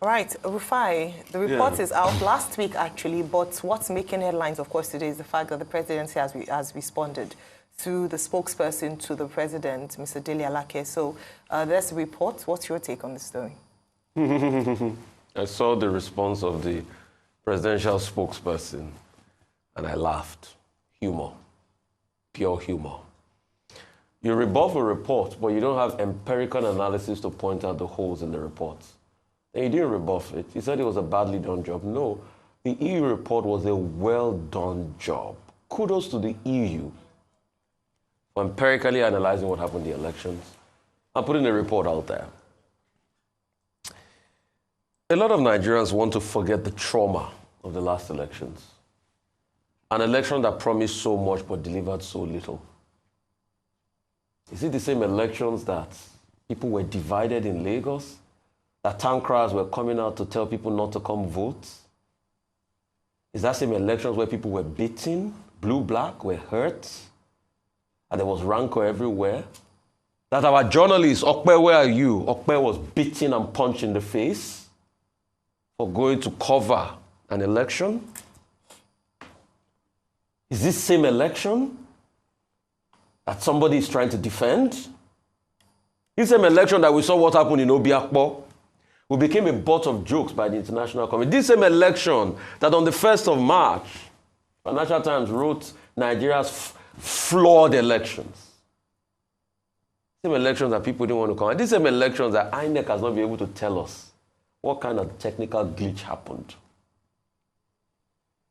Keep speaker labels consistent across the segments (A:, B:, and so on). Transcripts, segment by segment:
A: Right, Rufai, the report is out last week, actually, but what's making headlines, of course, today is the fact that the presidency has responded to the spokesperson to the president, Mr. Dele Alake. So there's the report. What's your take on the story?
B: I saw the response of the presidential spokesperson, and I laughed. Humor. Pure humor. You rebuff a report, but you don't have empirical analysis to point out the holes in the report. And he didn't rebuff it. He said it was a badly done job. No, the EU report was a well-done job. Kudos to the EU for empirically analyzing what happened in the elections and putting the report out there. A lot of Nigerians want to forget the trauma of the last elections. An election that promised so much but delivered so little. Is it the same elections that people were divided in Lagos? That town criers were coming out to tell people not to come vote? Is that same elections where people were beaten, blue, black, were hurt, and there was rancor everywhere? That our journalist, Okpe, where are you? Okpe was beaten and punched in the face for going to cover an election? Is this same election that somebody is trying to defend? This same election that we saw what happened in Obiakpo, we became a butt of jokes by the international community. This same election that on the 1st of March, Financial Times wrote Nigeria's flawed elections. Same elections that people didn't want to come. And these same elections that INEC has not been able to tell us what kind of technical glitch happened.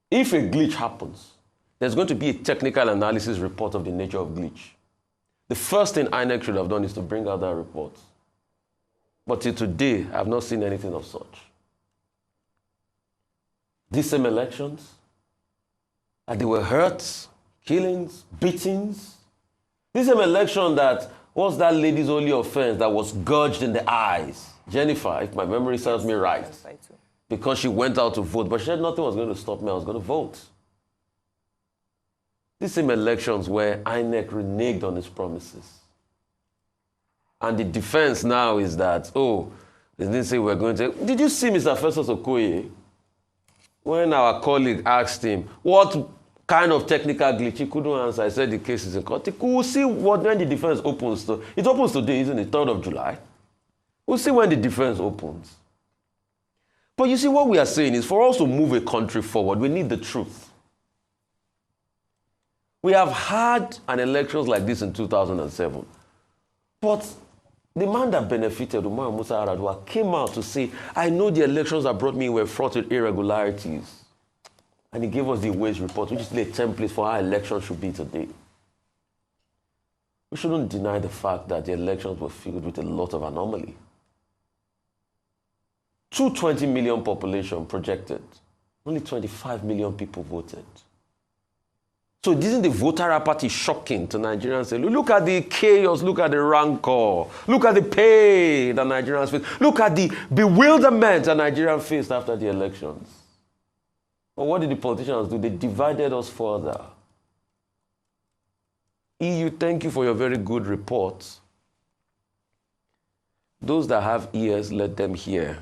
B: If a glitch happens, there's going to be a technical analysis report of the nature of glitch. The first thing INEC should have done is to bring out that report. But till today, I have not seen anything of such. These same elections, and they were hurts, killings, beatings. This same election that was that lady's only offense that was gouged in the eyes. Jennifer, if my memory serves me right. Because she went out to vote, but she said nothing was going to stop me, I was going to vote. These same elections where INEC reneged on its promises. And the defense now is that, oh, they didn't say we're going to... Did you see Mr. Festus Okoye? When our colleague asked him, what kind of technical glitch, he couldn't answer. I said the case is in court. We'll see when the defense opens. It opens today, isn't it? 3rd of July. We'll see when the defense opens. But you see, what we are saying is for us to move a country forward, we need the truth. We have had an elections like this in 2007. But the man that benefited, Umar Musa Aradua, came out to say, I know the elections that brought me were fraught with irregularities. And he gave us the wage report, which is a template for how elections should be today. We shouldn't deny the fact that the elections were filled with a lot of anomaly. 220 million population projected. Only 25 million people voted. So isn't the voter apathy shocking to Nigerians? Look at the chaos, look at the rancor, look at the pain that Nigerians face, look at the bewilderment that Nigerians faced after the elections. But what did the politicians do? They divided us further. EU, thank you for your very good report. Those that have ears, let them hear.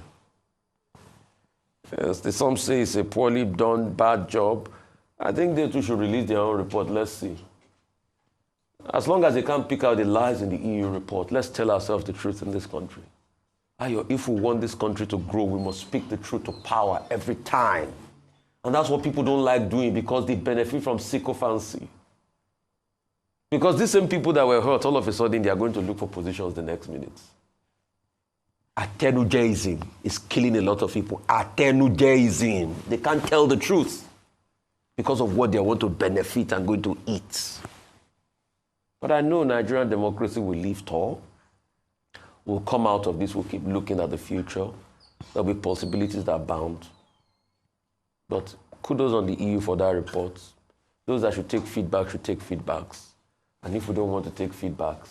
B: Yes, some say it's a poorly done, bad job. I think they too should release their own report. Let's see. As long as they can't pick out the lies in the EU report, let's tell ourselves the truth in this country. If we want this country to grow, we must speak the truth to power every time. And that's what people don't like doing because they benefit from sycophancy. Because these same people that were hurt, all of a sudden, they are going to look for positions the next minute. Atenujeism is killing a lot of people. Atenujeism. They can't tell the truth because of what they want to benefit and going to eat. But I know Nigerian democracy will live tall. We'll come out of this. We'll keep looking at the future. There'll be possibilities that abound. But kudos on the EU for that report. Those that should take feedback should take feedbacks. And if we don't want to take feedbacks,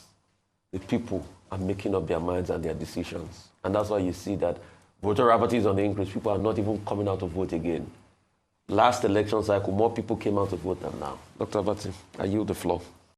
B: the people are making up their minds and their decisions. And that's why you see that voter apathy is on the increase. People are not even coming out to vote again. Last election cycle, more people came out to vote than now. Dr. Abati, I yield the floor.